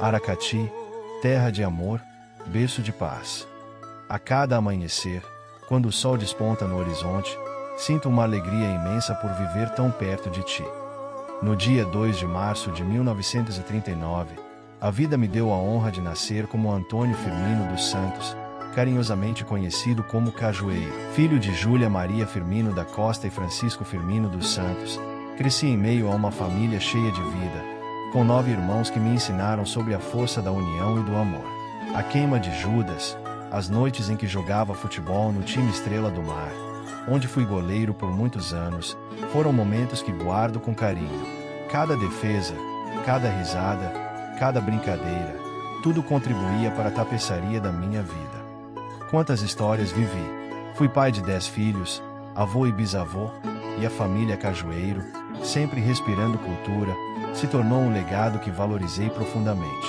Aracati, terra de amor, berço de paz. A cada amanhecer, quando o sol desponta no horizonte, sinto uma alegria imensa por viver tão perto de ti. No dia 2 de março de 1939, a vida me deu a honra de nascer como Antônio Firmino dos Santos, carinhosamente conhecido como Cajueiro. Filho de Júlia Maria Firmino da Costa e Francisco Firmino dos Santos, cresci em meio a uma família cheia de vida, com 9 irmãos que me ensinaram sobre a força da união e do amor. A queima de Judas, as noites em que jogava futebol no time Estrela do Mar, onde fui goleiro por muitos anos, foram momentos que guardo com carinho. Cada defesa, cada risada, cada brincadeira, tudo contribuía para a tapeçaria da minha vida. Quantas histórias vivi! Fui pai de 10 filhos, avô e bisavô, e a família Cajueiro, sempre respirando cultura, se tornou um legado que valorizei profundamente.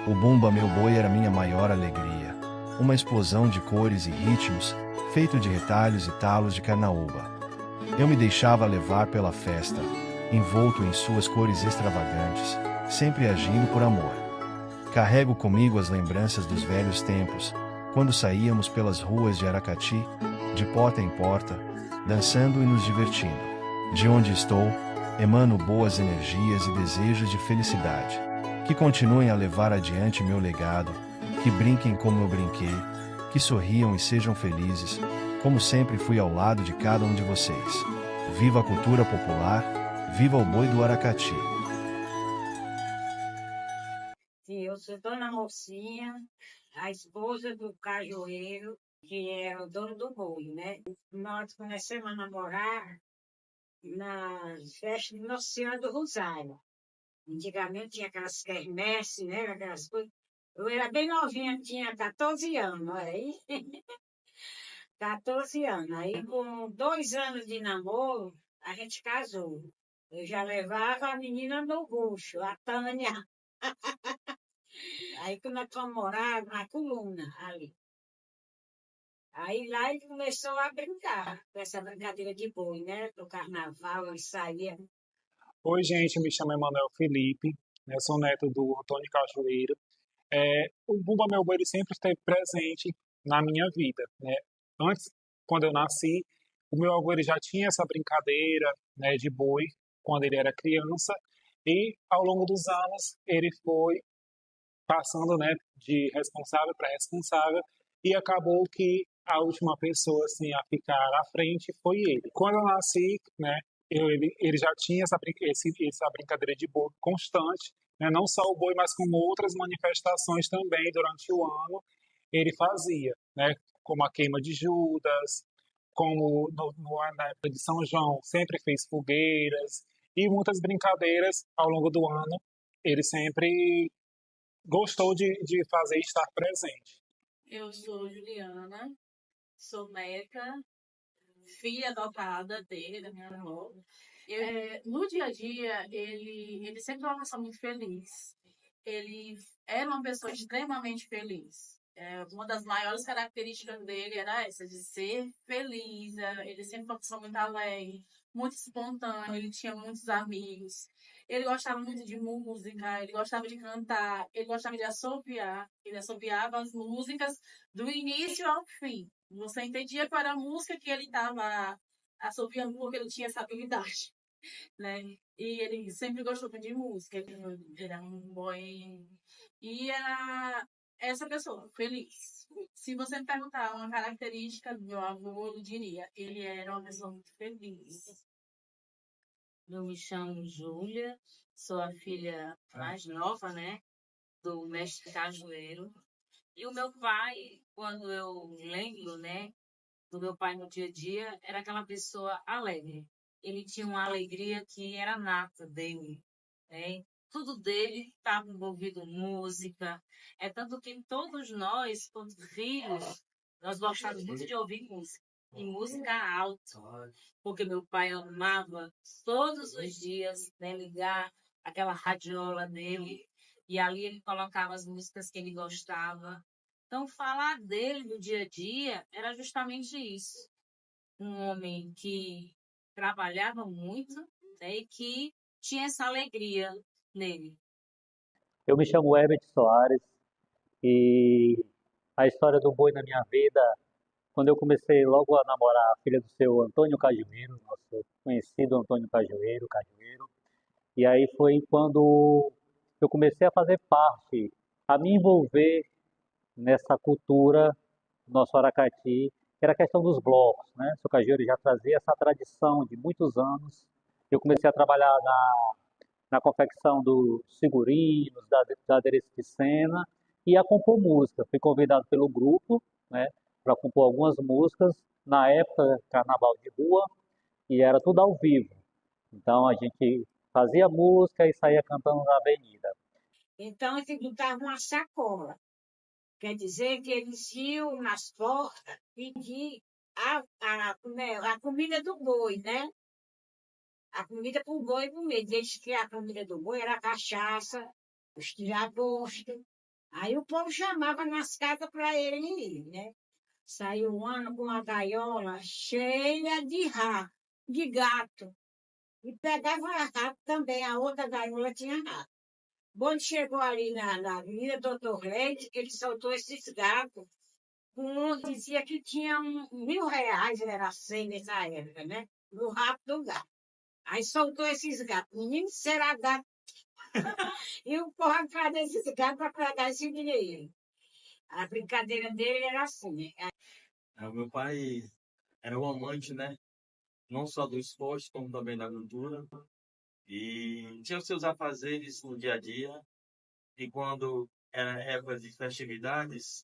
O Bumba Meu Boi era minha maior alegria, uma explosão de cores e ritmos, feito de retalhos e talos de carnaúba. Eu me deixava levar pela festa, envolto em suas cores extravagantes, sempre agindo por amor. Carrego comigo as lembranças dos velhos tempos, quando saíamos pelas ruas de Aracati, de porta em porta, dançando e nos divertindo. De onde estou, emano boas energias e desejos de felicidade. Que continuem a levar adiante meu legado, que brinquem como eu brinquei, que sorriam e sejam felizes, como sempre fui ao lado de cada um de vocês. Viva a cultura popular, viva o boi do Aracati. Sim, eu sou Dona Mocinha, a esposa do Cajueiro, que é o dono do boi, né? Nós começamos a namorar nas festas de Nossa Senhora do Rosário. Antigamente tinha aquelas quermesses, né? Aquelas coisas. Eu era bem novinha, tinha 14 anos, olha aí. 14 anos. Aí, com 2 anos de namoro, a gente casou. Eu já levava a menina no bucho, a Tânia. Aí que nós fomos morar na coluna ali. Aí lá ele começou a brincar, com essa brincadeira de boi, né? Do carnaval, ele saía. Oi, gente, me chamo Emanuel Felipe, né, sou neto do Antônio Cajueiro. O Bumba Meu Boi ele sempre esteve presente na minha vida, né? Antes, quando eu nasci, o meu avô ele já tinha essa brincadeira, né, de boi quando ele era criança e ao longo dos anos ele foi passando, né, de responsável para responsável e acabou que a última pessoa assim a ficar à frente foi ele. Quando eu nasci, né, ele já tinha essa brincadeira de boi constante, né, não só o boi, mas como outras manifestações também durante o ano ele fazia, né, como a queima de Judas, como na época de São João sempre fez fogueiras e muitas brincadeiras ao longo do ano. Ele sempre gostou de fazer e estar presente. Eu sou Juliana, sou neta, filha adotada dele, da minha avó. No dia a dia, ele sempre foi uma pessoa muito feliz. Ele era uma pessoa extremamente feliz. Uma das maiores características dele era essa, de ser feliz. Ele sempre foi uma pessoa muito alegre, muito espontâneo, ele tinha muitos amigos. Ele gostava muito de música, ele gostava de cantar, ele gostava de assoviar. Ele assoviava as músicas do início ao fim. Você entendia qual era a música que ele estava assoviando, porque ele tinha essa habilidade, né? E ele sempre gostou muito de música, ele era um boy. E era essa pessoa, feliz. Se você me perguntar uma característica do meu avô, eu diria, ele era uma pessoa muito feliz. Eu me chamo Júlia, sou a filha mais nova, né? Do mestre Cajueiro. E o meu pai, quando eu lembro, né? Do meu pai no dia a dia, era aquela pessoa alegre. Ele tinha uma alegria que era nata dele, né? Tudo dele estava envolvido em música. É tanto que todos nós, quando filhos, nós gostávamos muito de ouvir música. E música alta, porque meu pai amava todos os dias, né, ligar aquela radiola dele, e ali ele colocava as músicas que ele gostava. Então, falar dele no dia a dia era justamente isso. Um homem que trabalhava muito, né, e que tinha essa alegria nele. Eu me chamo Herbert Soares e a história do boi na minha vida, quando eu comecei logo a namorar a filha do seu Antônio Cajueiro, nosso conhecido Antônio Cajueiro, Cajueiro, e aí foi quando eu comecei a fazer parte, a me envolver nessa cultura do nosso Aracati, que era a questão dos blocos, né? O seu Cajueiro já trazia essa tradição de muitos anos. Eu comecei a trabalhar na confecção dos figurinos, da adereço de cena e a compor música. Fui convidado pelo grupo, né, para compor algumas músicas, na época carnaval de rua, e era tudo ao vivo. Então a gente fazia música e saía cantando na avenida. Então, eles botavam uma sacola. Quer dizer que eles iam nas portas pedir a comida do boi, né? A comida para o boi comer. Desde que a comida do boi era cachaça, os tiragosto. Aí o povo chamava nas casas para ele ir, né? Saiu um ano com uma gaiola cheia de gato. E pegava rato também, a outra gaiola tinha rato. Quando chegou ali na Avenida Doutor Leite, ele soltou esses gatos. Dizia que tinha R$ 1.000, era 100 nessa época, né? No rabo do gato. Aí soltou esses gatos. Menino, será gato? E o povo atrás desses gatos para pegar esse dinheiro. A brincadeira dele era assim, né? O meu pai era um amante, né? Não só do esporte, como também da cultura. E tinha os seus afazeres no dia a dia. E quando era época de festividades,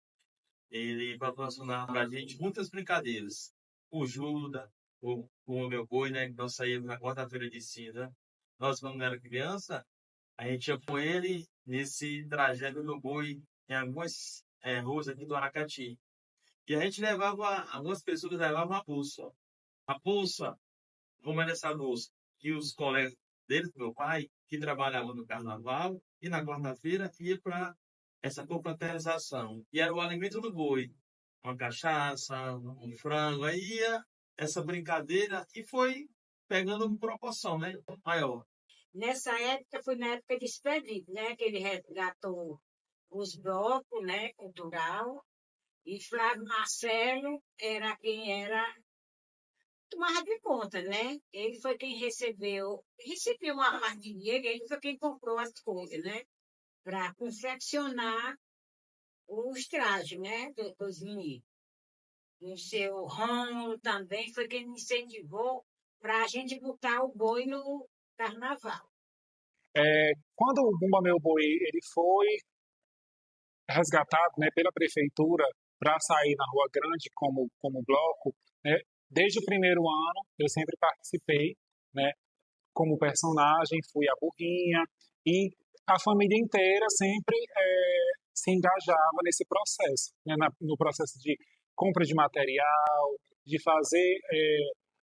ele proporcionava para a gente muitas brincadeiras. O Juda, o meu boi, né? Que nós saímos na quarta-feira de cinza. Nós, quando era criança, a gente ia com ele nesse trajeto do boi em algumas ruas aqui do Aracati. E a gente levava, algumas pessoas levavam a pulsa. A pulsa, como era essa bolsa? Que os colegas dele, do meu pai, que trabalhavam no carnaval, e na quarta-feira ia para essa confraternização. E era o alimento do boi. Uma cachaça, um frango. Aí ia essa brincadeira e foi pegando uma proporção, né? Maior. Nessa época, foi na época de Expedito, né? Que ele resgatou os blocos, né? Cultural. E Flávio Marcelo era quem tomava de conta, né? Ele foi quem recebeu uma parte de dinheiro, ele foi quem comprou as coisas, né? Para confeccionar os trajes, né? Dos meninos. E o seu Rômulo também foi quem me incentivou para a gente botar o boi no carnaval. Quando o Bumba Meu Boi ele foi resgatado, né, pela prefeitura para sair na Rua Grande como bloco, né, desde o primeiro ano eu sempre participei, né, como personagem, fui a burrinha e a família inteira sempre se engajava nesse processo, né, no processo de compra de material, de fazer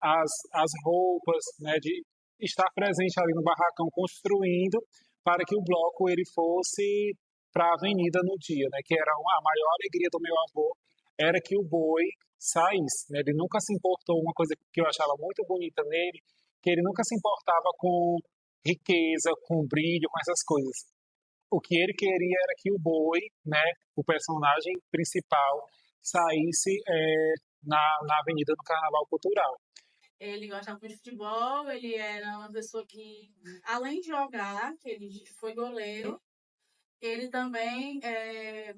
as roupas, né, de estar presente ali no barracão construindo para que o bloco ele fosse para a avenida no dia, né, que era a maior alegria do meu avô, era que o boi saísse, né, ele nunca se importou, uma coisa que eu achava muito bonita nele, que ele nunca se importava com riqueza, com brilho, com essas coisas. O que ele queria era que o boi, né, o personagem principal, saísse na avenida do Carnaval Cultural. Ele gostava muito de futebol, ele era uma pessoa que, além de jogar, que ele foi goleiro, ele também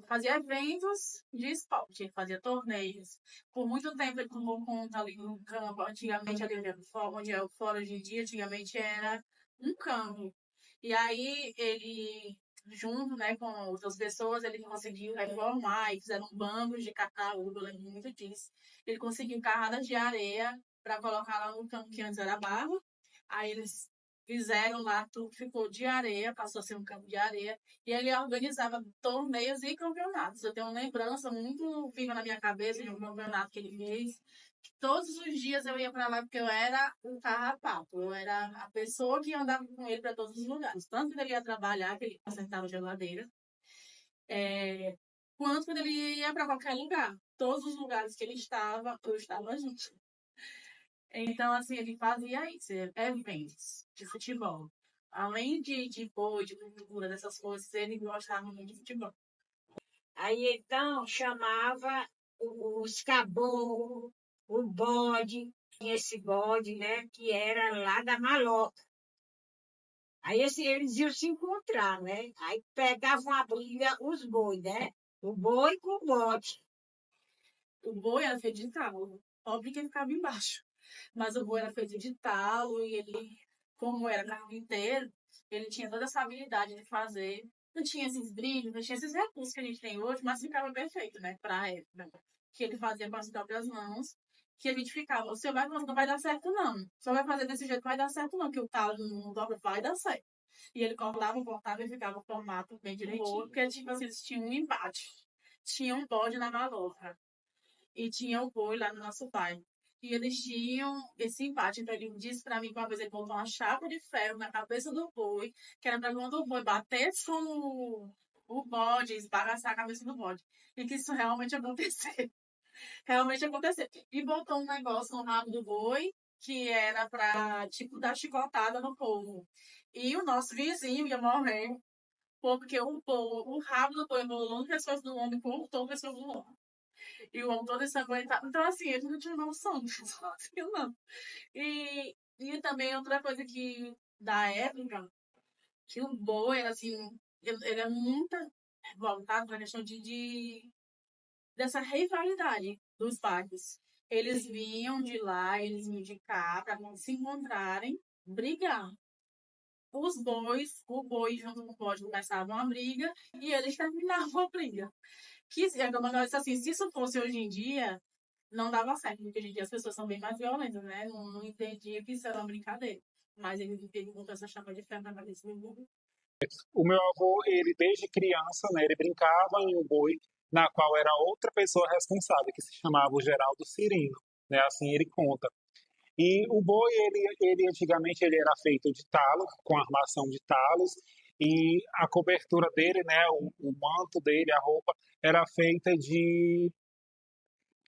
fazia eventos de esporte, ele fazia torneios. Por muito tempo ele tomou conta ali no campo, antigamente ali onde é o fora hoje em dia, antigamente era um campo. E aí ele, junto, né, com outras pessoas, ele conseguiu reformar e fizeram bancos de cacau, eu lembro muito disso. Ele conseguiu carradas de areia para colocar lá no campo que antes era barro. Aí eles fizeram lá, tudo ficou de areia, passou a ser um campo de areia, e ele organizava torneios e campeonatos. Eu tenho uma lembrança muito viva na minha cabeça de um campeonato que ele fez. Todos os dias eu ia para lá porque eu era o carrapato, eu era a pessoa que andava com ele para todos os lugares. Tanto que ele ia trabalhar, que ele acertava a geladeira, quanto quando ele ia para qualquer lugar. Todos os lugares que ele estava, eu estava junto. Então, assim, ele fazia isso, eventos de futebol. Além de boi, de cultura, dessas coisas, ele gostava muito de futebol. Aí então chamava os caboclos, o bode, esse bode, né, que era lá da Maloca. Aí eles iam se encontrar, né? Aí pegavam a briga os bois, né? O boi com o bode. O boi era feito de talo. Óbvio que ele ficava embaixo. Mas o boi era feito de talo e ele, como era carpinteiro, ele tinha toda essa habilidade de fazer. Não tinha esses brilhos, não tinha esses recursos que a gente tem hoje, mas ficava perfeito, né? Pra época. Que ele fazia com as próprias mãos. Que a gente ficava, o senhor vai fazer, não vai dar certo, não. O senhor vai fazer desse jeito, vai dar certo, não. Que o talo não dobra, vai dar certo. E ele cortava e ficava o formato bem direitinho. Porque, tipo assim, eles tinham um embate. Tinha um bode na maloca e tinha o boi lá no nosso pai. E eles tinham esse embate. Então ele disse para mim que uma vez ele botou uma chapa de ferro na cabeça do boi, que era para quando o boi batesse com o bode, esbagaçar a cabeça do bode. E que isso realmente aconteceu. Realmente aconteceu. E botou um negócio no rabo do boi, que era para, tipo, dar chicotada no povo. E o nosso vizinho ia morrer, porque o rabo do boi enrolou no pescoço do homem, cortou o pescoço do homem. E o homem todo ensanguentado. Então, assim, ele não tinha noção disso, não. E também outra coisa que, da época, que o boi, assim, ele é muito voltado para a questão dessa rivalidade dos parques. Eles vinham de lá, eles vinham de cá, para se encontrarem, brigar. O boi junto com o bode começavam a briga e eles terminavam a briga. Que, como eu disse assim, se isso fosse hoje em dia, não dava certo, porque hoje em dia as pessoas são bem mais violentas, né? Não entendia que isso era uma brincadeira. Mas ele botou essa chapa de ferro na cabeça do burro. O meu avô, ele desde criança, né, ele brincava em um boi, na qual era outra pessoa responsável, que se chamava o Geraldo Cirino, né, assim ele conta. E o boi, ele antigamente ele era feito de talo, com armação de talos, e a cobertura dele, né, o manto dele, a roupa, era feita de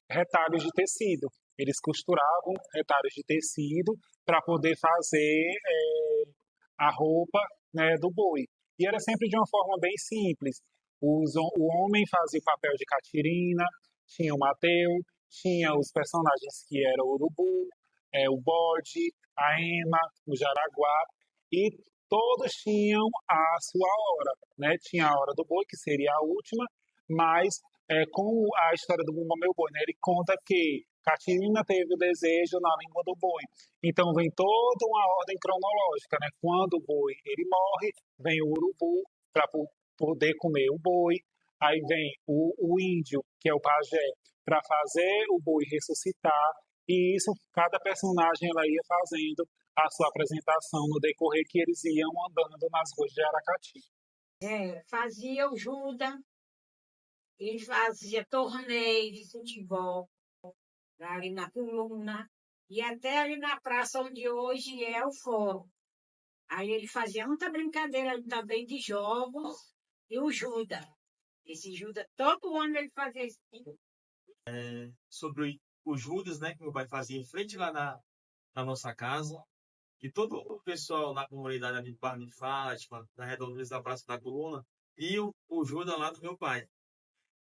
retalhos de tecido. Eles costuravam retalhos de tecido para poder fazer a roupa, né, do boi. E era sempre de uma forma bem simples. O homem fazia o papel de Catirina, tinha o Mateu, tinha os personagens que eram o Urubu, o Bode, a Ema, o Jaraguá, e todos tinham a sua hora, né? Tinha a hora do boi, que seria a última, mas com a história do Bumba Meu Boi, né? Ele conta que Catirina teve o desejo na língua do boi. Então vem toda uma ordem cronológica, né? Quando o boi ele morre, vem o urubu para poder comer o boi. Aí vem o índio, que é o pajé, para fazer o boi ressuscitar. E isso, cada personagem ela ia fazendo a sua apresentação no decorrer que eles iam andando nas ruas de Aracati. Fazia o Juda, ele fazia torneio de futebol ali na coluna, e até ali na praça onde hoje é o fórum. Aí ele fazia muita brincadeira também de jogos, e o Juda. Esse Juda, todo ano ele fazia isso. Sobre o Judas, né, que meu pai fazia em frente lá na nossa casa. E todo o pessoal na comunidade ali de Barra de Fátima, na redondeza da Praça da Coluna, e o Judas lá do meu pai.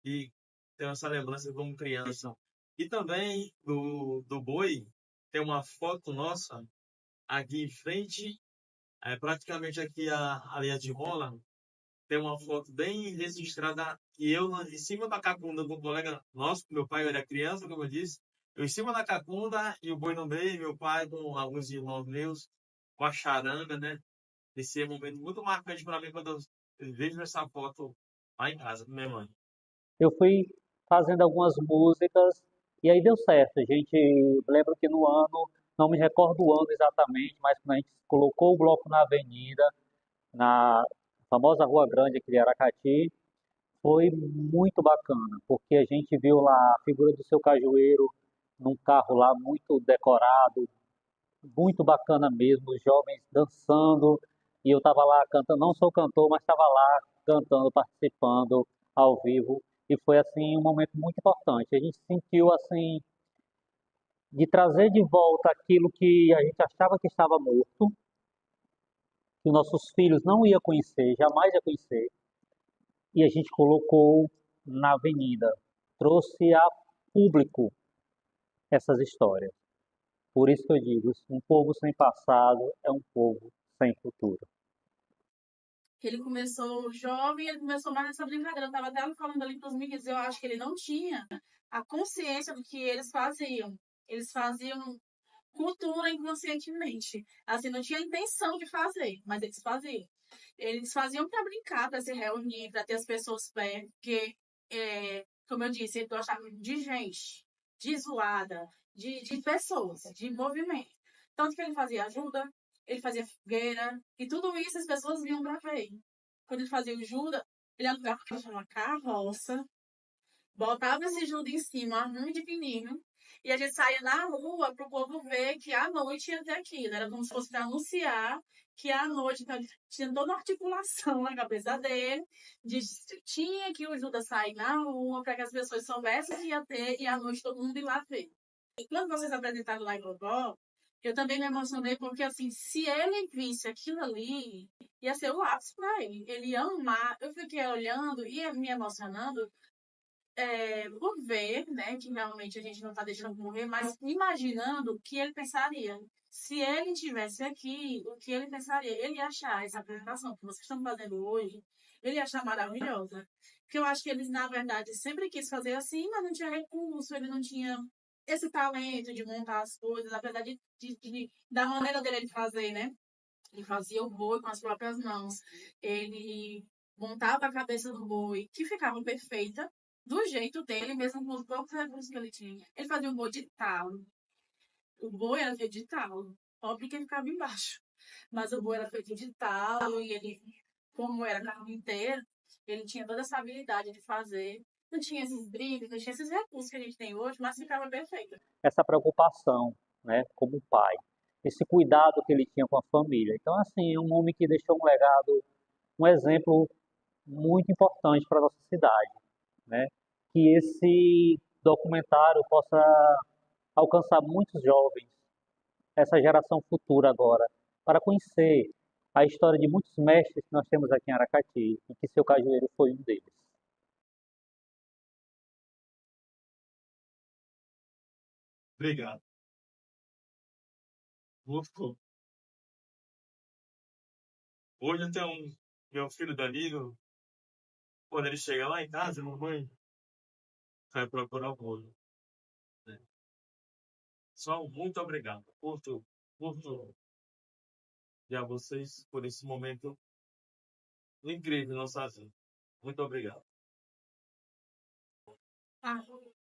E tenho essa lembrança como criança. E também do boi, tem uma foto nossa aqui em frente, praticamente aqui a linha de rola, tem uma foto bem registrada e eu em cima da cacunda do colega nosso, meu pai era criança, como eu disse, eu em cima da cacunda e o boi no meio, meu pai com alguns irmãos meus, com a charanga, né? Esse é um momento muito marcante para mim quando eu vejo essa foto lá em casa com minha mãe. Eu fui fazendo algumas músicas e aí deu certo. A gente lembro que no ano, não me recordo o ano exatamente, mas quando a gente colocou o bloco na avenida, na famosa Rua Grande aqui de Aracati, foi muito bacana, porque a gente viu lá a figura do Seu Cajueiro num carro lá muito decorado, muito bacana mesmo, os jovens dançando, e eu estava lá cantando, não sou cantor, mas estava lá cantando, participando ao vivo, e foi assim um momento muito importante. A gente sentiu assim de trazer de volta aquilo que a gente achava que estava morto, que os nossos filhos não iam conhecer, jamais iam conhecer, e a gente colocou na avenida, trouxe a público essas histórias. Por isso que eu digo, um povo sem passado é um povo sem futuro. Ele começou jovem, ele começou mais nessa brincadeira. Eu estava até falando ali para os meninos, eu acho que ele não tinha a consciência do que eles faziam. Eles faziam cultura inconscientemente. Assim, não tinha intenção de fazer, mas eles faziam. Eles faziam para brincar, para se reunir, para ter as pessoas perto, porque, como eu disse, eles gostavam de gente, de zoada, de pessoas, de movimento. Tanto que ele fazia ajuda, ele fazia fogueira, e tudo isso as pessoas vinham para ver. Quando ele fazia o Judas, ele alugava uma carroça, botava esse Judas em cima, muito pequenininho, e a gente saía na rua para o povo ver que à noite ia ter aquilo. Era como se fosse para anunciar que à noite tinha toda uma articulação na cabeça dele, tinha que o Judas sair na rua para que as pessoas soubessem que ia ter, e à noite todo mundo ir lá ver. E quando vocês apresentaram lá em Gogó, eu também me emocionei, porque assim, se ele visse aquilo ali, ia ser o ápice para ele. Ele ia amar. Eu fiquei olhando e me emocionando por ver, né, que realmente a gente não está deixando morrer, mas imaginando o que ele pensaria. Se ele estivesse aqui, o que ele pensaria? Ele ia achar essa apresentação que vocês estão fazendo hoje, ele ia achar maravilhosa. Porque eu acho que ele, na verdade, sempre quis fazer assim, mas não tinha recurso, ele não tinha esse talento de montar as coisas, apesar da maneira dele de fazer, né? Ele fazia o boi com as próprias mãos. Ele montava a cabeça do boi, que ficava perfeita, do jeito dele, mesmo com os poucos recursos que ele tinha. Ele fazia um boi de talo. O boi era feito de talo. Óbvio que ele ficava embaixo. Mas o boi era feito de talo e ele, como era carpinteiro, ele tinha toda essa habilidade de fazer. Não tinha esses brindes, não tinha esses recursos que a gente tem hoje, mas ficava perfeito. Essa preocupação, né, como pai, esse cuidado que ele tinha com a família. Então, assim, um homem que deixou um legado, um exemplo muito importante para a nossa cidade, né? Que esse documentário possa alcançar muitos jovens, essa geração futura agora, para conhecer a história de muitos mestres que nós temos aqui em Aracati, e que seu Cajueiro foi um deles. Obrigado. Gostou. Hoje eu tenho meu filho Danilo, quando ele chega lá em casa, mamãe vai procurar o bolo, né? Só um muito obrigado por tudo. E a vocês por esse momento incrível na nossa vida. Muito obrigado. Ah,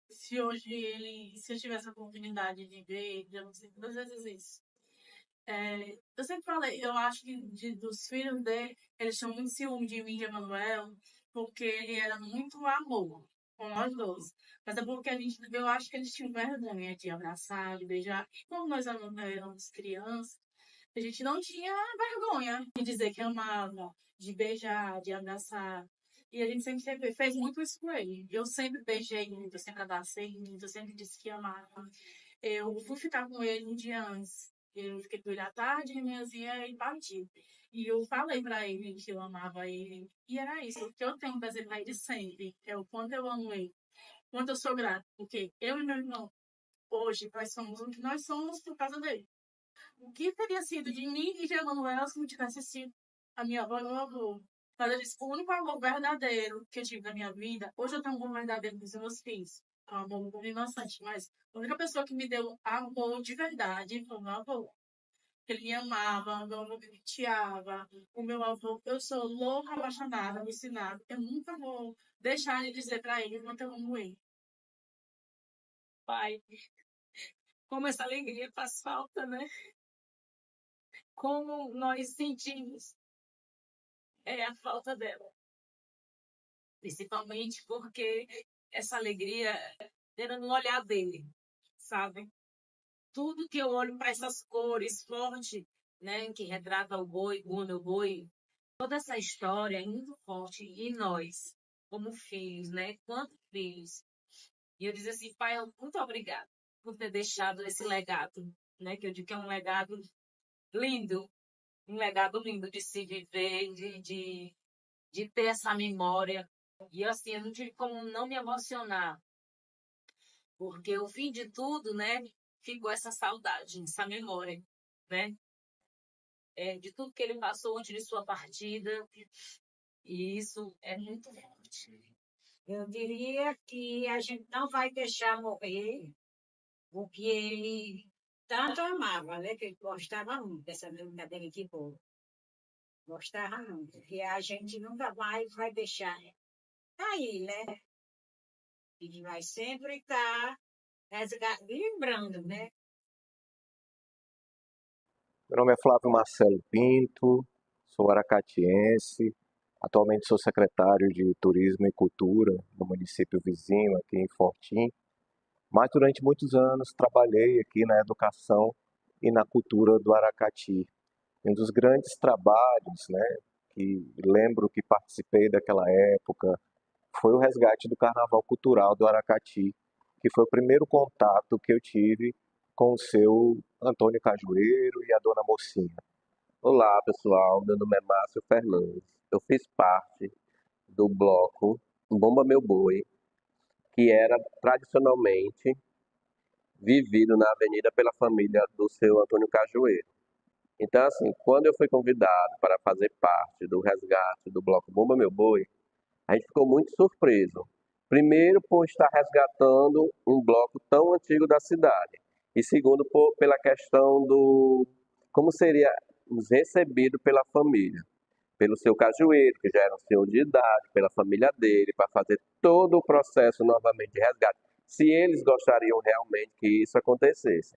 se hoje se eu tivesse a oportunidade de ver, eu não sei duas vezes isso. Eu sempre falei, eu acho que dos filhos dele, eles tinham muito ciúme de mim, de Emanuel, porque ele era muito amor com nós dois. Mas é porque eu acho que eles tinham vergonha de abraçar, de beijar. E como nós éramos crianças, a gente não tinha vergonha de dizer que amava, de beijar, de abraçar. E a gente sempre fez muito isso com ele. Eu sempre beijei muito, eu sempre abracei muito, eu sempre disse que amava. Eu fui ficar com ele um dia antes. Eu fiquei com ele à tarde, de manhãzinha e parti. E eu falei pra ele que eu amava ele. E era isso. O que eu tenho pra dizer pra ele sempre é o quanto eu amo ele. Quanto eu sou grata. Porque eu e meu irmão, hoje, nós somos o que nós somos por causa dele. O que teria sido de mim e de Emanuel se não tivesse sido a minha avó e meu avô? Mas eles, o único amor verdadeiro que eu tive na minha vida, hoje eu tenho um amor verdadeiro com os meus filhos. Um amor inocente, mas a única pessoa que me deu amor de verdade foi o meu avô. Ele me amava, o meu avô me penteava, o meu avô, eu sou louca, apaixonada, alucinada. Eu nunca vou deixar de dizer para ele quanto eu amo ele. Pai, como essa alegria faz falta, né? Como nós sentimos a falta dela. Principalmente porque essa alegria era no olhar dele, sabe? Tudo que eu olho para essas cores fortes, né, que retrata o boi, o boi, toda essa história é muito forte em nós, como filhos, né? Quantos filhos? E eu dizia assim, pai, muito obrigado por ter deixado esse legado, né? Que eu digo que é um legado lindo, um legado lindo de se viver, de ter essa memória. E assim, eu não tive como não me emocionar, porque o fim de tudo, né, ficou essa saudade, essa memória, né, de tudo que ele passou antes de sua partida, e isso é muito forte. Eu diria que a gente não vai deixar morrer o que ele tanto amava, né? Que ele gostava muito dessa brincadeira de bolo. Gostava muito. Que a gente nunca mais vai deixar aí, né? E vai sempre estar lembrando, né? Meu nome é Flávio Marcelo Pinto, sou aracatiense, atualmente sou secretário de Turismo e Cultura no município vizinho, aqui em Fortim, mas durante muitos anos trabalhei aqui na educação e na cultura do Aracati. Um dos grandes trabalhos, né, que lembro que participei daquela época, foi o resgate do Carnaval Cultural do Aracati, que foi o primeiro contato que eu tive com o seu Antônio Cajueiro e a Dona Mocinha. Olá, pessoal. Meu nome é Márcio Fernandes. Eu fiz parte do bloco Bomba Meu Boi, que era tradicionalmente vivido na avenida pela família do seu Antônio Cajueiro. Então, assim, quando eu fui convidado para fazer parte do resgate do bloco Bomba Meu Boi, a gente ficou muito surpreso. Primeiro, por estar resgatando um bloco tão antigo da cidade. E segundo, pela questão do como seria recebido pela família. Pelo seu cajueiro, que já era um senhor de idade, pela família dele, para fazer todo o processo novamente de resgate. Se eles gostariam realmente que isso acontecesse.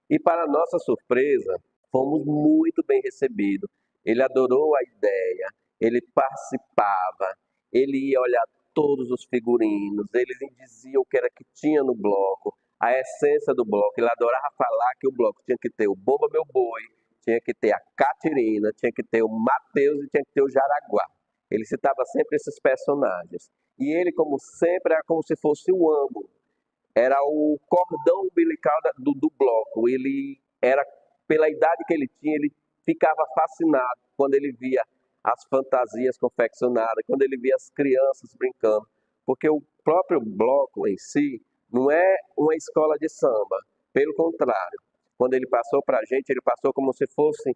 E para nossa surpresa, fomos muito bem recebidos. Ele adorou a ideia, ele participava, ele ia olhar todos os figurinos, ele dizia o que era que tinha no bloco, a essência do bloco. Ele adorava falar que o bloco tinha que ter o Bomba Meu Boi, tinha que ter a Catirina, tinha que ter o Mateus e tinha que ter o Jaraguá. Ele citava sempre esses personagens. E ele, como sempre, era como se fosse o âmago, era o cordão umbilical do bloco. Ele era, pela idade que ele tinha, ele ficava fascinado quando ele via as fantasias confeccionadas, quando ele via as crianças brincando, porque o próprio bloco em si não é uma escola de samba, pelo contrário. Quando ele passou para a gente, ele passou como se fosse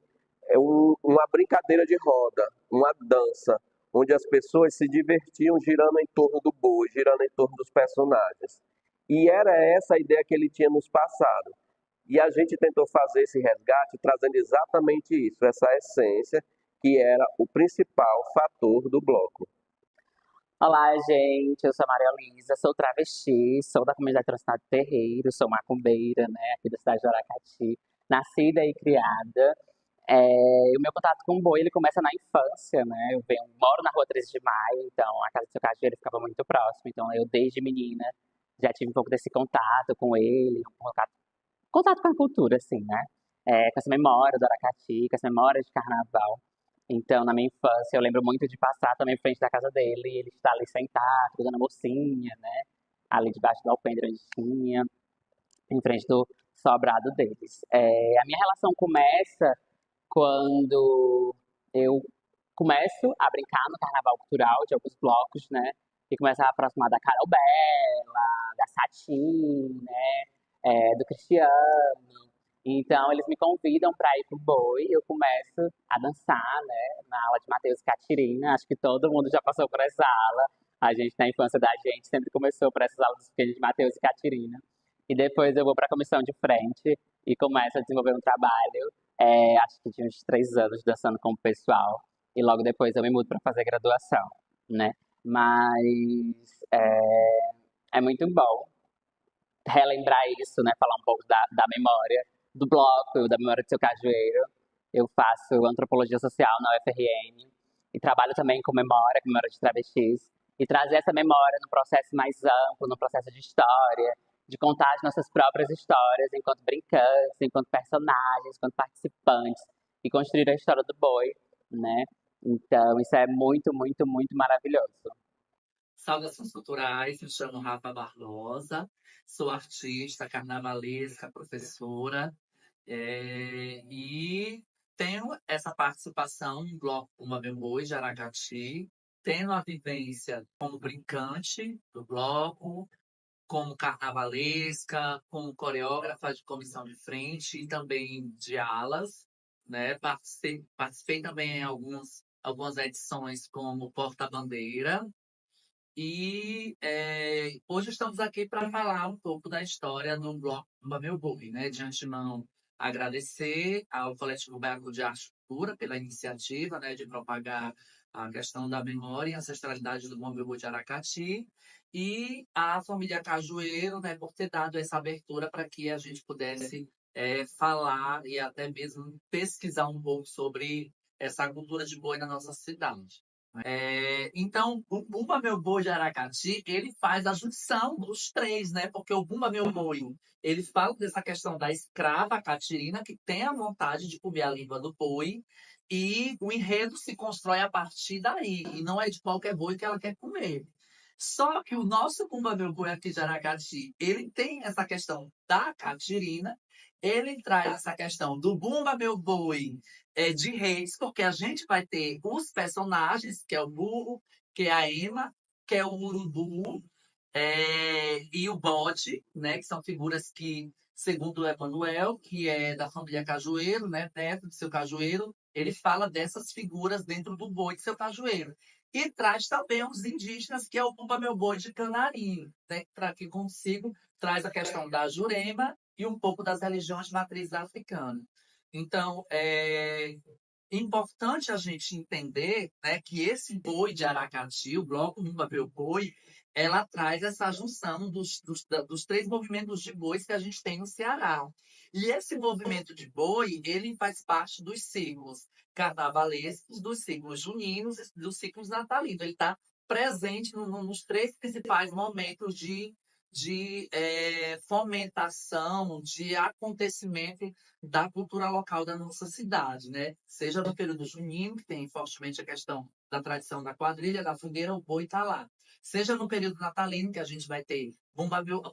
uma brincadeira de roda, uma dança, onde as pessoas se divertiam girando em torno do boi, girando em torno dos personagens. E era essa a ideia que ele tinha nos passado. E a gente tentou fazer esse resgate trazendo exatamente isso, essa essência, que era o principal fator do bloco. Olá, gente. Eu sou a Maria Luísa, sou travesti, sou da comunidade Transtornado Terreiro, sou macumbeira, né, aqui da cidade de Aracati, nascida e criada. O meu contato com o boi, ele começa na infância, né? Moro na rua 13 de Maio, então a casa do seu Cajueiro ficava muito próximo. Então eu, desde menina, já tive um pouco desse contato com ele, contato com a cultura, assim, né? Com essa memória do Aracati, com essa memória de carnaval. Então, na minha infância, eu lembro muito de passar também em frente da casa dele, e ele estar ali sentado, cuidando da mocinha, né? Ali debaixo do alpendre onde tinha, em frente do sobrado deles. A minha relação começa quando eu começo a brincar no carnaval cultural de alguns blocos, né? E começo a aproximar da Carol Bela, da Satin, né? Do Cristiano. Então, eles me convidam para ir pro boi, eu começo a dançar, né? Na aula de Mateus e Catirina. Acho que todo mundo já passou por essa aula. A gente, na infância da gente, sempre começou por essas aulas de Mateus e Catirina. E depois eu vou para a comissão de frente e começo a desenvolver um trabalho. Acho que de uns 3 anos dançando com o pessoal. E logo depois eu me mudo para fazer graduação, né? Mas é muito bom relembrar isso, né? Falar um pouco da memória do bloco, da memória do seu cajueiro. Eu faço antropologia social na UFRN e trabalho também com memória de travestis. E trazer essa memória num processo mais amplo, num processo de história, de contar as nossas próprias histórias enquanto brincantes, enquanto personagens, enquanto participantes, e construir a história do boi, né? Então, isso é muito, muito, muito maravilhoso. Saudações culturais, me chamo Rafa Barbosa, sou artista, carnavalesca, professora, e tenho essa participação no Bloco Bumba Meu Boi de Aracati, tendo a vivência como brincante do bloco, como carnavalesca, como coreógrafa de comissão de frente e também de alas, né? Participei também em algumas edições como porta-bandeira. E hoje estamos aqui para falar um pouco da história do Bloco Bumba Meu Boi, né? De antemão, agradecer ao Coletivo Baiacu de Arte e Cultura pela iniciativa, né, de propagar a questão da memória e ancestralidade do Bumba Meu Boi de Aracati e à família Cajueiro, né, por ter dado essa abertura para que a gente pudesse falar e até mesmo pesquisar um pouco sobre essa cultura de boi na nossa cidade. Então, o Bumba Meu Boi de Aracati, ele faz a junção dos três, né? Porque o Bumba Meu Boi, ele fala dessa questão da escrava catirina, que tem a vontade de comer a língua do boi, e o enredo se constrói a partir daí, e não é de qualquer boi que ela quer comer. Só que o nosso Bumba Meu Boi aqui de Aracati, ele tem essa questão da catirina, ele traz essa questão do Bumba Meu Boi de reis, porque a gente vai ter os personagens, que é o burro, que é a ema, que é o urubu, e o bode, né, que são figuras que, segundo o Emanuel, que é da família Cajueiro, né, neto de seu Cajueiro, ele fala dessas figuras dentro do boi de seu Cajueiro. E traz também os indígenas, que é o Bumba Meu Boi de Canarinho, né, que consigo traz a questão da Jurema e um pouco das religiões de matriz africana. Então, é importante a gente entender, né, que esse boi de Aracati, o Bloco Bumba Meu Boi, ela traz essa junção dos três movimentos de bois que a gente tem no Ceará. E esse movimento de boi, ele faz parte dos ciclos carnavalescos, dos ciclos juninos e dos ciclos natalinos. Ele está presente nos três principais momentos de fomentação, de acontecimento da cultura local da nossa cidade, né? Seja no período junino, que tem fortemente a questão da tradição da quadrilha, da fogueira, o boi está lá. Seja no período natalino, que a gente vai ter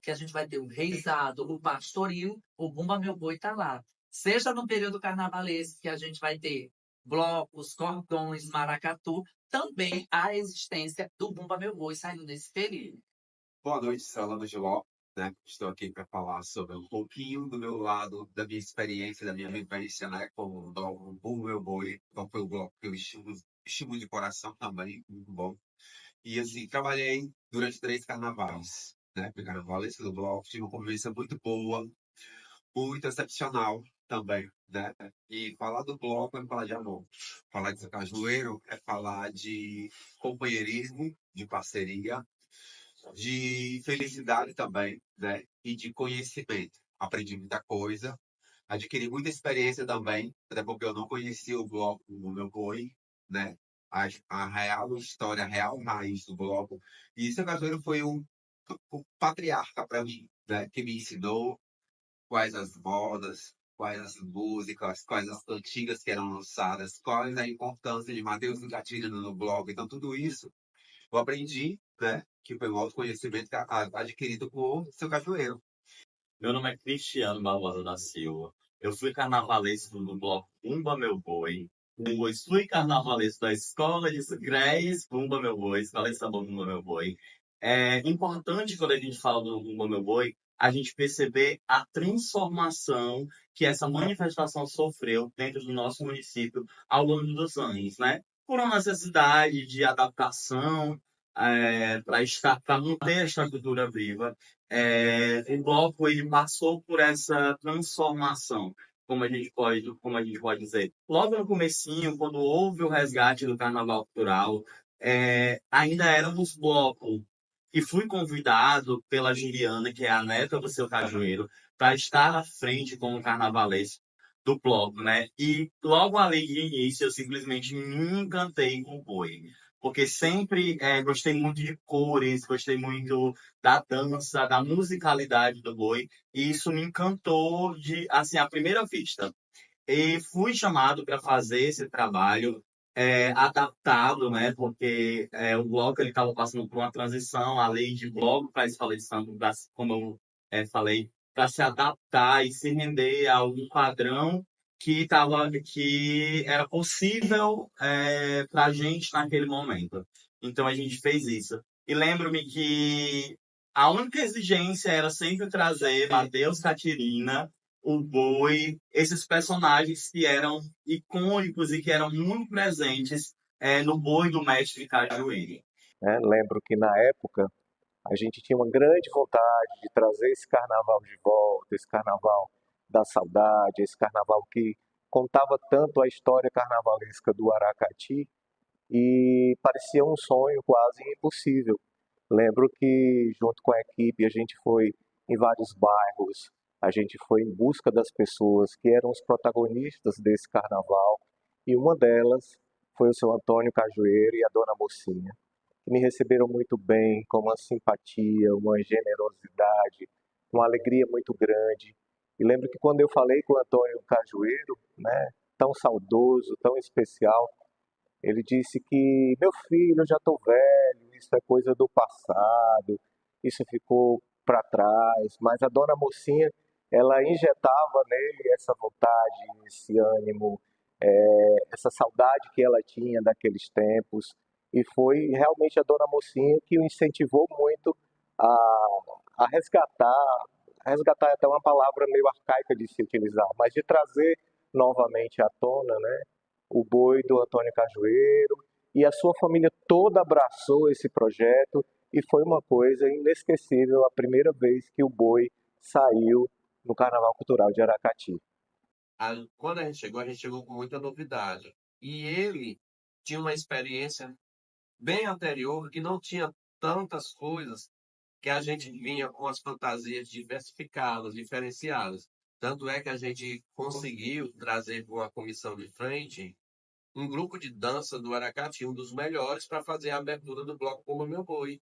que a gente vai ter o reizado, o pastoril, o Bumba Meu Boi está lá. Seja no período carnavalesco, que a gente vai ter blocos, cordões, maracatu, também há a existência do Bumba Meu Boi saindo desse período. Boa noite, Solano Giló, né? Estou aqui para falar sobre um pouquinho do meu lado, da minha experiência, da minha vivência, né? Com o Bumba Meu Boi, qual foi o bloco que eu estimo de coração também, muito bom. E assim, trabalhei durante 3 carnavais, né? Fui carnavalesco do bloco, tive uma convivência muito boa, muito excepcional também, né? E falar do bloco é falar de amor. Falar de cajueiro é falar de companheirismo, de parceria, de felicidade também, né? E de conhecimento. Aprendi muita coisa, adquiri muita experiência também, até porque eu não conhecia o bloco do meu boi, né? A real história, a real raiz do bloco. E seu Cajueiro foi um patriarca para mim, né? Que me ensinou quais as modas, quais as músicas, quais as cantigas que eram lançadas, quais a importância de Mateus Engatilho no blog. Então, tudo isso eu aprendi, né? Que foi o autoconhecimento adquirido por seu Cajueiro. Meu nome é Cristiano Barbosa da Silva. Eu fui carnavalesco do bloco Bumba Meu Boi. Depois fui carnavalesco da Escola de CRES Bumba Meu Boi, Escola de Samba Bumba Meu Boi. É importante, quando a gente fala do Bumba Meu Boi, a gente perceber a transformação que essa manifestação sofreu dentro do nosso município ao longo dos anos, né? Por uma necessidade de adaptação, para manter esta cultura viva. O bloco ele passou por essa transformação, como a gente pode dizer. Logo no comecinho, quando houve o resgate do carnaval cultural, ainda éramos bloco. E fui convidado pela Juliana, que é a neta do seu Cajueiro, para estar à frente como carnavalesco do bloco, né? E logo ali de início eu simplesmente me encantei com o boi. Porque sempre gostei muito de cores, gostei muito da dança, da musicalidade do boi, e isso me encantou assim, à primeira vista. E fui chamado para fazer esse trabalho adaptado, né? Porque o bloco ele estava passando por uma transição, a lei de bloco para a escola de samba, como eu falei, para se adaptar e se render a um padrão que era possível para a gente naquele momento. Então a gente fez isso. E lembro-me que a única exigência era sempre trazer Matheus, Catirina, o Boi, esses personagens que eram icônicos e que eram muito presentes no Boi do Mestre Cajueiro. Né? Lembro que na época a gente tinha uma grande vontade de trazer esse carnaval de volta, esse carnaval da saudade, esse carnaval que contava tanto a história carnavalesca do Aracati e parecia um sonho quase impossível. Lembro que junto com a equipe a gente foi em vários bairros, a gente foi em busca das pessoas que eram os protagonistas desse carnaval e uma delas foi o seu Antônio Cajueiro e a Dona Mocinha, que me receberam muito bem, com uma simpatia, uma generosidade, uma alegria muito grande. E lembro que quando eu falei com o Antônio Cajueiro, né, tão saudoso, tão especial, ele disse que, meu filho, eu já estou velho, isso é coisa do passado, isso ficou para trás. Mas a Dona Mocinha, ela injetava nele essa vontade, esse ânimo, essa saudade que ela tinha daqueles tempos. E foi realmente a Dona Mocinha que o incentivou muito a, a resgatar é até uma palavra meio arcaica de se utilizar, mas de trazer novamente à tona, né, o Boi do Antônio Cajueiro, e a sua família toda abraçou esse projeto e foi uma coisa inesquecível a primeira vez que o Boi saiu no Carnaval Cultural de Aracati. Quando a gente chegou com muita novidade. E ele tinha uma experiência bem anterior que não tinha tantas coisas, que a gente vinha com as fantasias diversificadas, diferenciadas. Tanto é que a gente conseguiu trazer para uma comissão de frente um grupo de dança do Aracati, um dos melhores, para fazer a abertura do bloco Como Meu Boi.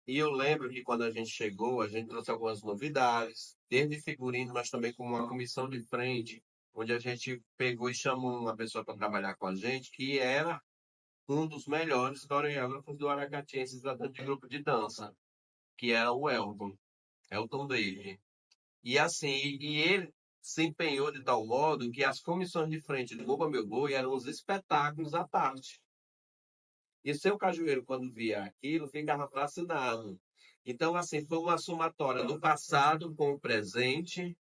E eu lembro que quando a gente chegou, a gente trouxe algumas novidades, desde figurino, mas também com uma comissão de frente, onde a gente pegou e chamou uma pessoa para trabalhar com a gente, que era um dos melhores coreógrafos do Aracatienses tratando de grupo de dança, que era o Elton David. E assim, e ele se empenhou de tal modo que as comissões de frente do Bumba Meu Boi eram os espetáculos à parte. E seu cajueiro, quando via aquilo, ficava fascinado. Então, assim, foi uma somatória do passado com o presente,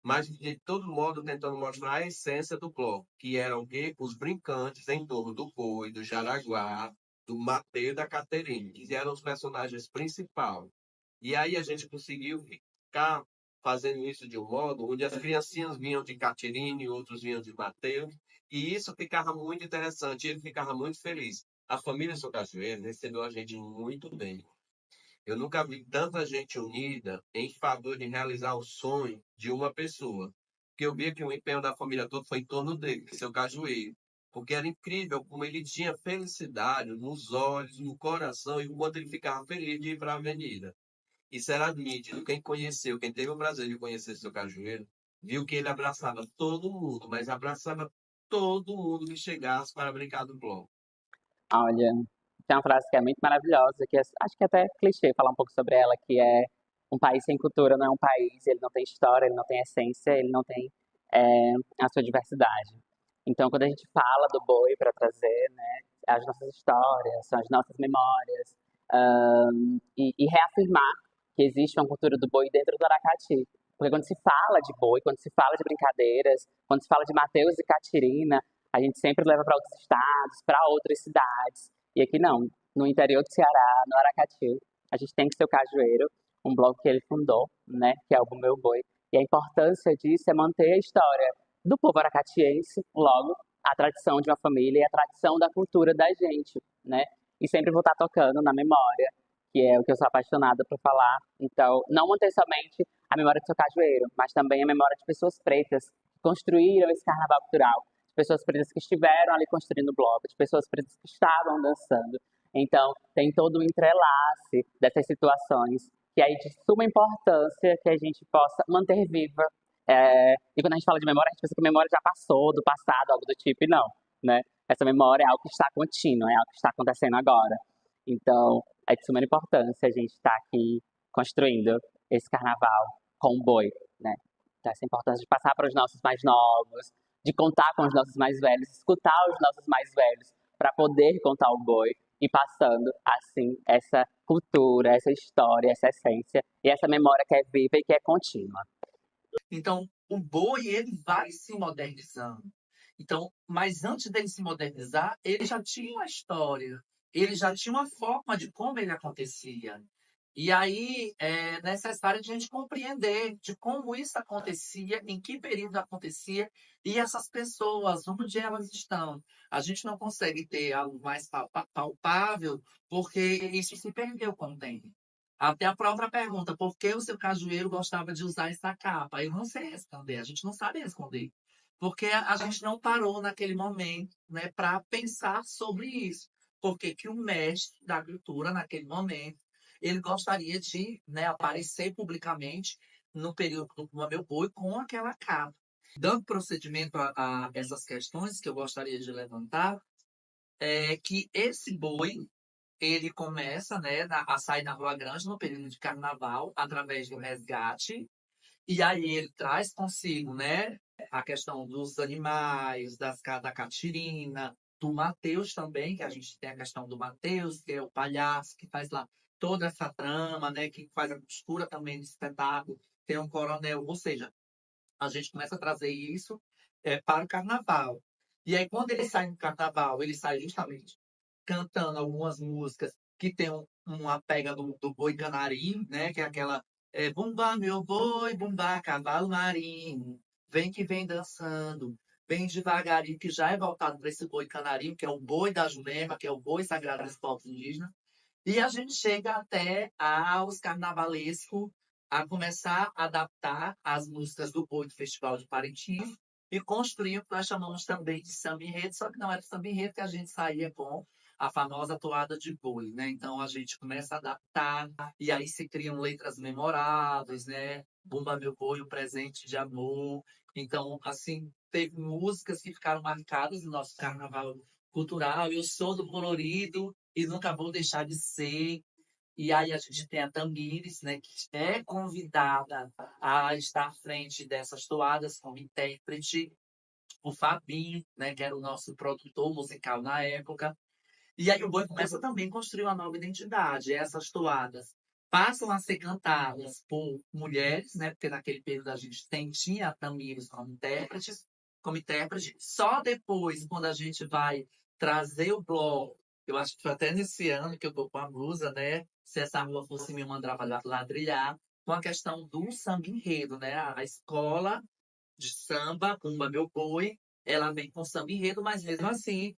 mas de todo modo tentando mostrar a essência do bloco, que eram o quê? Os brincantes em torno do Boi, do Jaraguá, do Mateus e da Caterine, que eram os personagens principais. E aí a gente conseguiu ficar fazendo isso de um modo onde as criancinhas vinham de Caterine, outros vinham de Mateus, e isso ficava muito interessante, ele ficava muito feliz. A família São Cajueiro recebeu a gente muito bem. Eu nunca vi tanta gente unida em favor de realizar o sonho de uma pessoa. Porque eu via que o empenho da família toda foi em torno dele, seu Cajueiro. Porque era incrível como ele tinha felicidade nos olhos, no coração, e o quanto ele ficava feliz de ir para a avenida. Isso era nítido. Quem conheceu, quem teve o prazer de conhecer seu Cajueiro, viu que ele abraçava todo mundo, mas abraçava todo mundo que chegasse para brincar do bloco. Olha, tem uma frase que é muito maravilhosa, que acho que é até clichê falar um pouco sobre ela, que é um país sem cultura não é um país, ele não tem história, ele não tem essência, ele não tem a sua diversidade. Então, quando a gente fala do boi para trazer, né, as nossas histórias, são as nossas memórias, e reafirmar que existe uma cultura do boi dentro do Aracati. Porque quando se fala de boi, quando se fala de brincadeiras, quando se fala de Mateus e Catirina, a gente sempre leva para outros estados, para outras cidades. E aqui não, no interior do Ceará, no Aracati, a gente tem que ser o Cajueiro, um bloco que ele fundou, né, que é o Meu Boi. E a importância disso é manter a história do povo aracatiense, logo, a tradição de uma família e a tradição da cultura da gente, né? E sempre vou estar tocando na memória, que é o que eu sou apaixonada por falar. Então, não manter somente a memória do seu cajueiro, mas também a memória de pessoas pretas que construíram esse carnaval cultural, de pessoas pretas que estiveram ali construindo o bloco, de pessoas pretas que estavam dançando. Então, tem todo o entrelace dessas situações que é de suma importância que a gente possa manter viva. E quando a gente fala de memória, a gente pensa que a memória já passou, do passado, algo do tipo, e não, né? Essa memória é algo que está contínuo, é algo que está acontecendo agora. Então, é de suma importância a gente estar aqui construindo esse carnaval com o boi, né? essa importância de passar para os nossos mais novos, de contar com os nossos mais velhos, escutar os nossos mais velhos, para poder contar o boi e passando, assim, essa cultura, essa história, essa essência e essa memória que é viva e que é contínua. Então, o boi, ele vai se modernizando. Então, mas antes dele se modernizar, ele já tinha uma história, ele já tinha uma forma de como ele acontecia. E aí é necessário a gente compreender de como isso acontecia, em que período acontecia e essas pessoas, onde elas estão. A gente não consegue ter algo mais palpável porque isso se perdeu com o tempo. Até a própria pergunta, por que o seu cajueiro gostava de usar essa capa? Eu não sei responder, a gente não sabe responder. Porque a gente não parou naquele momento, né, para pensar sobre isso. Por que que o mestre da cultura, naquele momento, ele gostaria de, né, aparecer publicamente no período do Meu Boi com aquela capa? Dando procedimento a essas questões que eu gostaria de levantar, é que esse boi ele começa, né, a sair na Rua Grande no período de carnaval, através do resgate, e aí ele traz consigo, né, a questão dos animais, da Catirina, do Mateus também, que a gente tem a questão do Mateus, que é o palhaço, que faz lá toda essa trama, né, que faz a costura também do espetáculo, tem um coronel, ou seja, a gente começa a trazer isso para o carnaval. E aí, quando ele sai no carnaval, ele sai justamente cantando algumas músicas que tem uma pega do boi canarinho, né? Que é aquela Bumba, meu boi, bumba, cavalo marinho, vem que vem dançando, bem devagarinho, que já é voltado para esse boi canarinho, que é o boi da Jurema, que é o boi sagrado dos povos indígenas. E a gente chega até aos carnavalescos a começar a adaptar as músicas do boi do Festival de Parintins e construir o que nós chamamos também de samba enredo, só que não era samba enredo que a gente saía com a famosa toada de boi, né? Então a gente começa a adaptar e aí se criam letras memoráveis, né? Bumba meu boi, um presente de amor. Então, assim, teve músicas que ficaram marcadas no nosso carnaval cultural. Eu sou do colorido e nunca vou deixar de ser. E aí a gente tem a Tamires, né, que é convidada a estar à frente dessas toadas como intérprete, o Fabinho, né, que era o nosso produtor musical na época. E aí o boi começa também a construir uma nova identidade. Essas toadas passam a ser cantadas por mulheres, né, porque naquele período a gente tinha a Tamires como intérprete. Só depois, quando a gente vai trazer o bloco, eu acho que foi até nesse ano que eu tô com a blusa, né? Se essa rua fosse me mandar para ladrilhar, com a questão do samba enredo, né? A escola de samba, Bumba Meu Boi, ela vem com samba enredo, mas mesmo assim,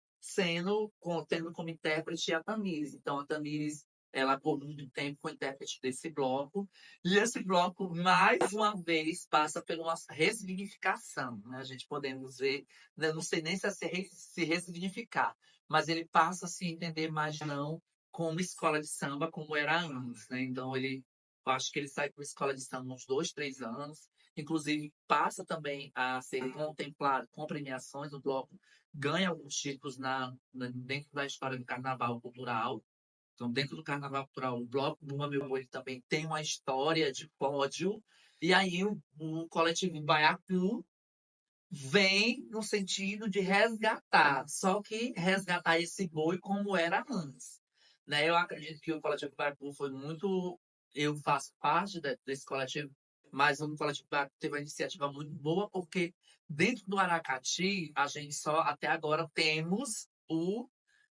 tendo como intérprete a Tamires. Então, a Tamires, ela por muito tempo foi intérprete desse bloco, e esse bloco, mais uma vez, passa por uma ressignificação, né? A gente podemos ver, né? Não sei nem se é se ressignificar, mas ele passa a se entender mais não como escola de samba, como era antes, né? Então, eu acho que ele sai com escola de samba uns 2, 3 anos, inclusive passa também a ser contemplado com premiações. O bloco ganha alguns títulos dentro da história do carnaval cultural. Então, dentro do carnaval cultural, o bloco do Meu Boi também tem uma história de pódio. E aí o coletivo Baiacu vem no sentido de resgatar, só que resgatar esse boi como era antes. Né? Eu acredito que o coletivo Baiacu foi muito. Eu faço parte desse coletivo, mas o coletivo Baiacu teve uma iniciativa muito boa, porque dentro do Aracati, a gente só até agora temos o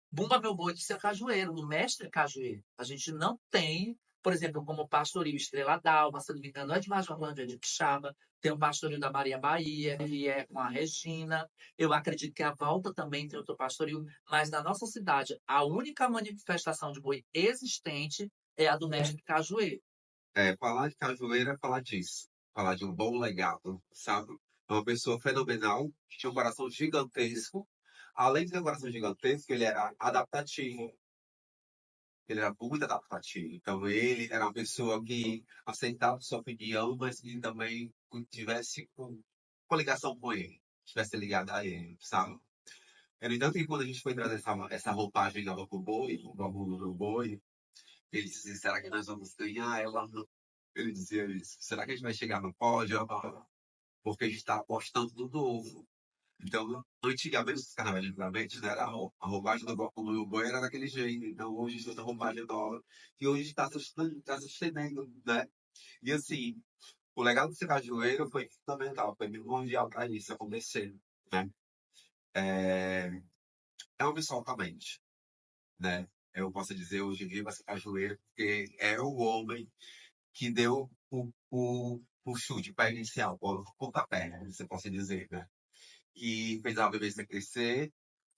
Bumba Meu Boi de ser cajueiro, do mestre cajueiro. A gente não tem, por exemplo, como pastorio Estrela d'Alva, se não me engano, é de Majorlândia, é de Quixaba. Tem o pastorio da Maria Bahia, que é com a Regina. Eu acredito que a Volta também tem outro pastorio. Mas na nossa cidade, a única manifestação de boi existente é a do mestre cajueiro. Falar de cajueiro é falar disso. Falar de um bom legado, sabe? É uma pessoa fenomenal, que tinha um coração gigantesco. Além de ter um coração gigantesco, ele era adaptativo. Ele era muito adaptativo. Então, ele era uma pessoa que aceitava sua opinião, mas que também tivesse com ligação com ele. Estivesse ligado a ele, sabe? No entanto, que quando a gente foi trazer essa roupagem nova pro boi, o bagulho do boi, ele disse, será que nós vamos ganhar? Ele dizia isso. Será que a gente vai chegar no pódio? porque a gente está apostando no novo. Então, antigamente, os carnavais antigamente, né, a roupagem do bloco do boi era daquele jeito. Então, hoje está a roupagem nova. E hoje está se estendendo, né? E assim, o legal do ser cajueiro foi fundamental, foi primordial para isso acontecer, né? É, é um visual altamente, né? Eu posso dizer hoje em dia vai ser cajueiro, porque é o homem que deu o chute para iniciar, o pontapé, né? Você pode dizer, né? Que fez a vivência crescer,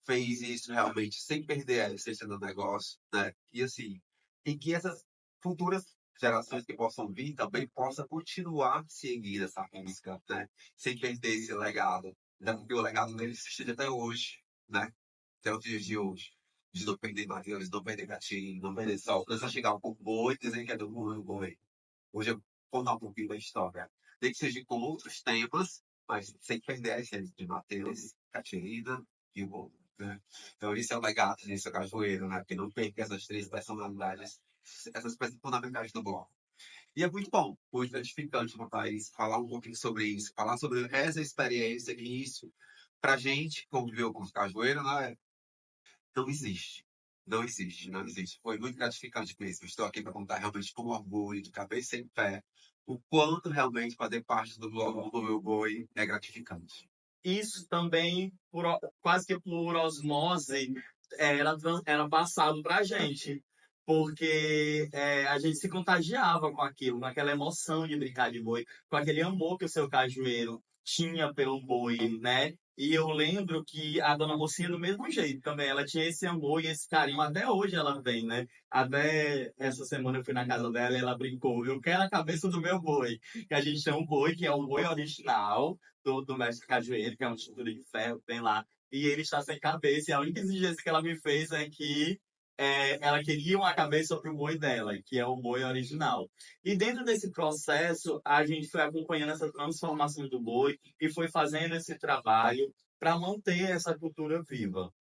fez isso realmente sem perder a essência do negócio, né? E assim, e que essas futuras gerações que possam vir também possam continuar seguindo essa música, né? Sem perder esse legado, né? Porque o legado dele se estende até hoje, né? Até os dias de hoje. De não perder Matheus, de não perder Gatinho, não perder Sol. Só chegar um pouco boi e dizer que é do boi. Hoje eu vou contar um pouquinho da história. Nem que seja com outros temas, mas sem perder a essência de Matheus, Catirina e o mundo, né? Então, isso é o legado desse cajueiro, né? Porque não perca essas três personalidades, essas peças fundamentais do bloco. E é muito gratificante no país falar um pouquinho sobre isso, falar sobre essa experiência e isso, pra gente, que conviveu com os cajueiros, né? Não existe. Não existe, não existe. Foi muito gratificante mesmo. Estou aqui para contar realmente com orgulho, de cabeça em pé, o quanto realmente fazer parte do bloco do meu boi é gratificante. Isso também, quase que por osmose, era passado para a gente. Porque a gente se contagiava com aquilo, com aquela emoção de brincar de boi, com aquele amor que o seu cajueiro tinha pelo boi, né? E eu lembro que a dona Mocinha, do mesmo jeito também, ela tinha esse amor e esse carinho, até hoje ela vem, né? Até essa semana eu fui na casa dela e ela brincou, eu quero a cabeça do meu boi. Que a gente tem um boi, que é o boi original, do mestre Cajueiro, que é um título de ferro que tem lá, e ele está sem cabeça, e a única exigência que ela me fez é que ela queria uma cabeça para o boi dela, que é o boi original. E dentro desse processo, a gente foi acompanhando essa transformação do boi e foi fazendo esse trabalho para manter essa cultura viva.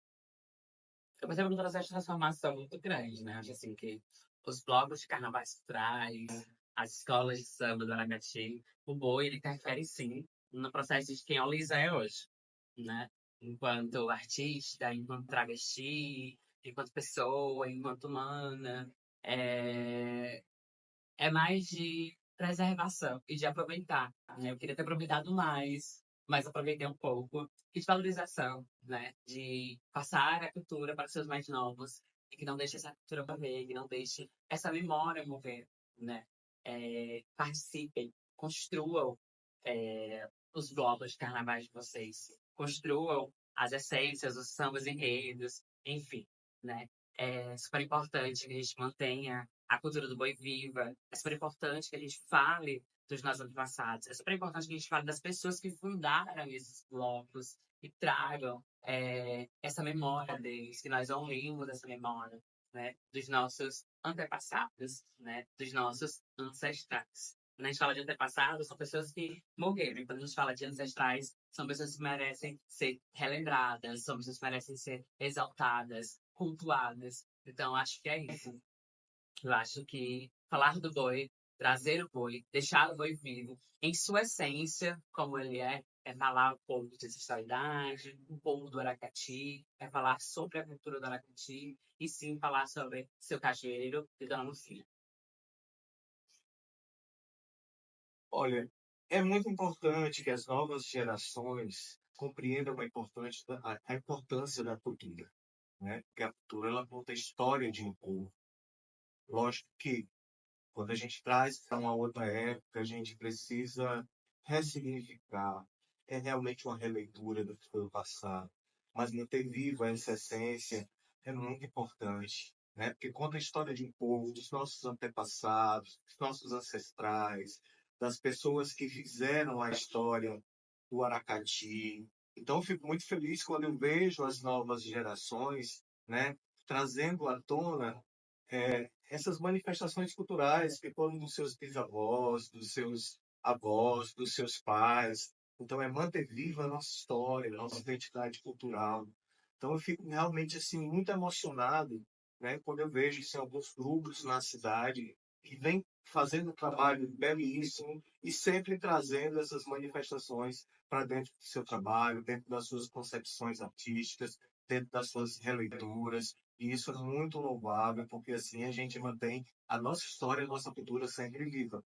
Eu percebo um processo de transformação muito grande, né? Acho assim que os blocos de carnavais culturais, as escolas de samba do Aracati, o boi, ele interfere sim no processo de quem a Luísa é hoje, né? Enquanto artista, enquanto travesti, enquanto pessoa, enquanto humana. É mais de preservação e de aproveitar, né? Eu queria ter aproveitado mais, mas aproveitei um pouco. E de valorização, né? De passar a cultura para os seus mais novos e que não deixe essa cultura morrer, que não deixe essa memória morrer, né? Participem, construam os blocos de carnavais de vocês, construam as essências, os sambas enredos, enfim, né? É super importante que a gente mantenha a cultura do boi viva. É super importante que a gente fale dos nossos antepassados. É super importante que a gente fale das pessoas que fundaram esses blocos e tragam essa memória deles, que nós honremos essa memória, né? Dos nossos antepassados, né? Dos nossos ancestrais. Quando a gente fala de antepassados, são pessoas que morreram. Quando a gente fala de ancestrais, são pessoas que merecem ser relembradas, são pessoas que merecem ser exaltadas, cultuadas. Então, acho que é isso. Eu acho que falar do boi, trazer o boi, deixar o boi vivo, em sua essência, como ele é falar um pouco de ancestralidade, um pouco do Aracati, é falar sobre a cultura do Aracati, e sim falar sobre seu cajueiro e Dona Lucia. Olha, é muito importante que as novas gerações compreendam a importância da cultura, né? Porque a cultura ela conta a história de um povo. Lógico que quando a gente traz para uma outra época, a gente precisa ressignificar. É realmente uma releitura do que foi o passado. Mas manter viva essa essência é muito importante, né? Porque conta a história de um povo, dos nossos antepassados, dos nossos ancestrais, das pessoas que fizeram a história do Aracati. Então, eu fico muito feliz quando eu vejo as novas gerações, né, trazendo à tona essas manifestações culturais que foram dos seus bisavós, dos seus avós, dos seus pais. Então, é manter viva a nossa história, a nossa identidade cultural. Então, eu fico realmente assim muito emocionado, né, quando eu vejo assim, alguns grupos na cidade que vêm fazendo um trabalho belíssimo e sempre trazendo essas manifestações para dentro do seu trabalho, dentro das suas concepções artísticas, dentro das suas releituras. E isso é muito louvável, porque assim a gente mantém a nossa história, a nossa cultura sempre viva.